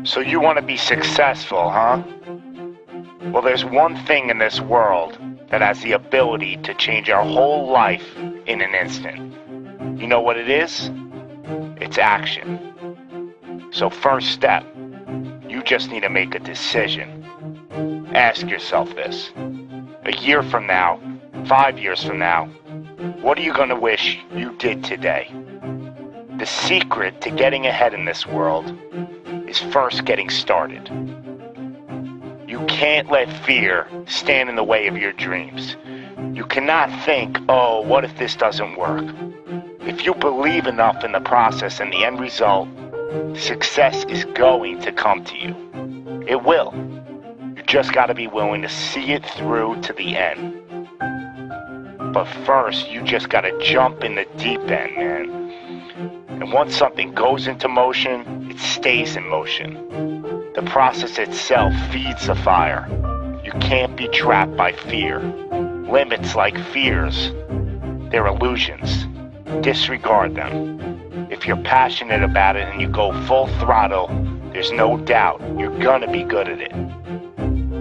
So you want to be successful, huh? Well, there's one thing in this world that has the ability to change our whole life in an instant. You know what it is? It's action. So first step, you just need to make a decision. Ask yourself this. A year from now, 5 years from now, what are you going to wish you did today? The secret to getting ahead in this world is first getting started. You can't let fear stand in the way of your dreams. You cannot think, oh, what if this doesn't work? If you believe enough in the process and the end result, success is going to come to you. It will. You just got to be willing to see it through to the end. But first, you just got to jump in the deep end, man. And once something goes into motion, it stays in motion. The process itself feeds the fire. You can't be trapped by fear. Limits like fears, they're illusions. Disregard them. If you're passionate about it and you go full throttle, there's no doubt you're gonna be good at it.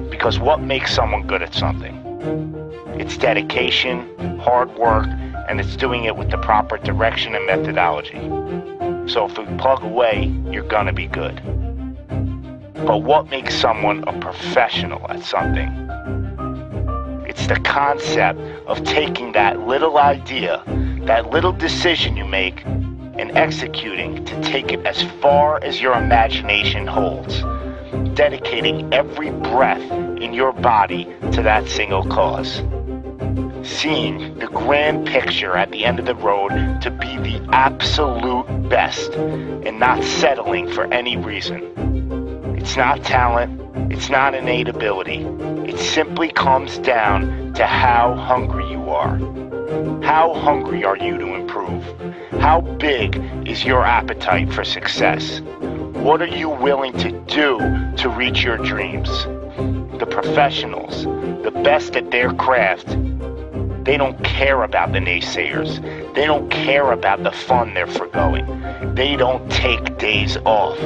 Because what makes someone good at something? It's dedication, hard work, and it's doing it with the proper direction and methodology. So if you plug away, you're gonna be good. But what makes someone a professional at something? It's the concept of taking that little idea, that little decision you make, and executing to take it as far as your imagination holds, dedicating every breath in your body to that single cause. Seeing the grand picture at the end of the road to be the absolute best and not settling for any reason. It's not talent, it's not innate ability. It simply comes down to how hungry you are. How hungry are you to improve? How big is your appetite for success? What are you willing to do to reach your dreams? The professionals, the best at their craft, they don't care about the naysayers. They don't care about the fun they're forgoing. They don't take days off.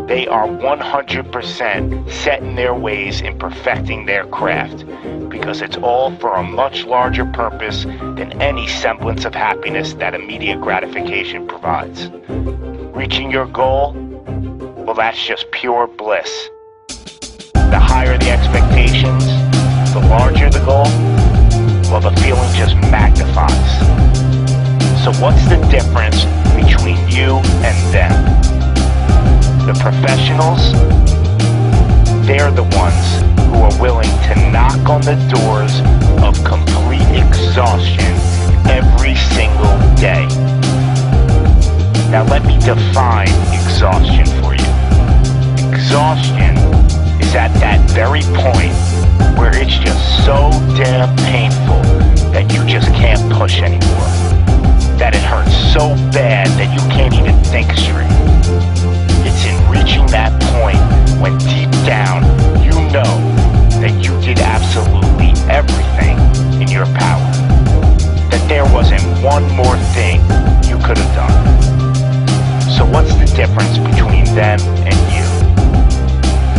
They are 100% set in their ways in perfecting their craft, because it's all for a much larger purpose than any semblance of happiness that immediate gratification provides. Reaching your goal, well, that's just pure bliss. The higher the expectations, the larger the goal, well, the feeling just magnifies. So what's the difference between you and them? The professionals, they're the ones who are willing to knock on the doors of complete exhaustion every single day. Now let me define exhaustion for you. Exhaustion is at that very point where it's just so damn painful that you just can't push anymore. That it hurts so bad that you can't even think straight. It's in reaching that point when deep down you know that you did absolutely everything in your power. That there wasn't one more thing you could have done. So what's the difference between them and you?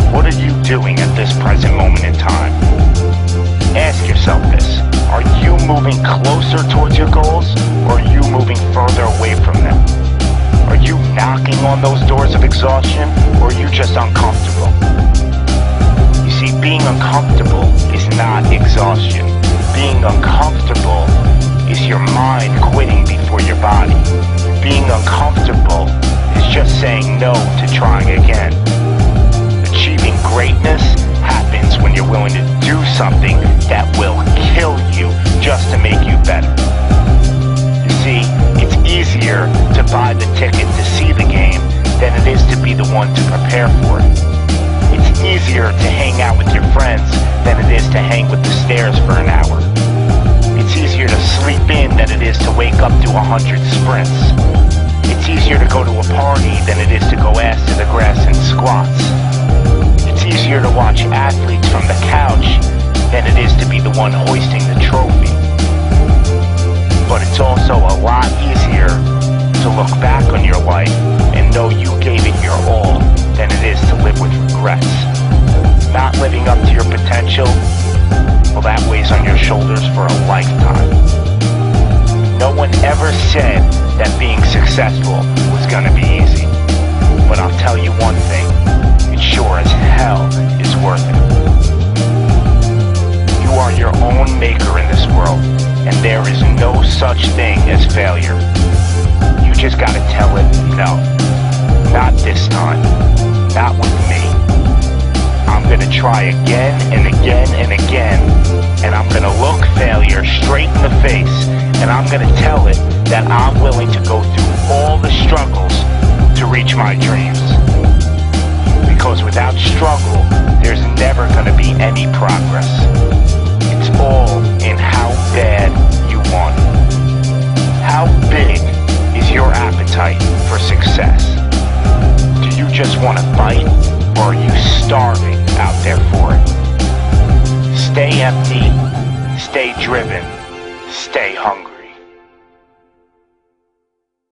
What are you doing at this present moment in time? Ask yourself this. Are you moving closer towards your goals, or are you moving further away from them? Are you knocking on those doors of exhaustion, or are you just uncomfortable? You see, being uncomfortable is not exhaustion. Being uncomfortable is your mind quitting before your body. Being uncomfortable is just saying no to trying again. Achieving greatness happens when you're willing to do something that will kill you just to make you better. You see, it's easier to buy the ticket to see the game than it is to be the one to prepare for it. It's easier to hang out with your friends than it is to hang with the stairs for an hour. It's easier to sleep in than it is to wake up to 100 sprints. It's easier to go to a party than it is to go ass to the grass and squats. It's easier to watch athletes from the couch than it is to be the one hoisting the trophy. But it's also a lot easier to look back on your life and know you gave shoulders for a lifetime. No one ever said that being successful was gonna be easy. But I'll tell you one thing, it sure as hell is worth it. You are your own maker in this world, and there is no such thing as failure. You just gotta tell it, no, not this time, not with me. I'm gonna try again and again and again, and I'm gonna look failure straight in the face, and I'm gonna tell it that I'm willing to go through all the struggles to reach my dreams. Because without struggle, there's never gonna be any progress. It's all in how bad you want it. How big is your appetite for success? Do you just want to bite, or are you starving out there for it? Stay empty, stay driven, stay hungry.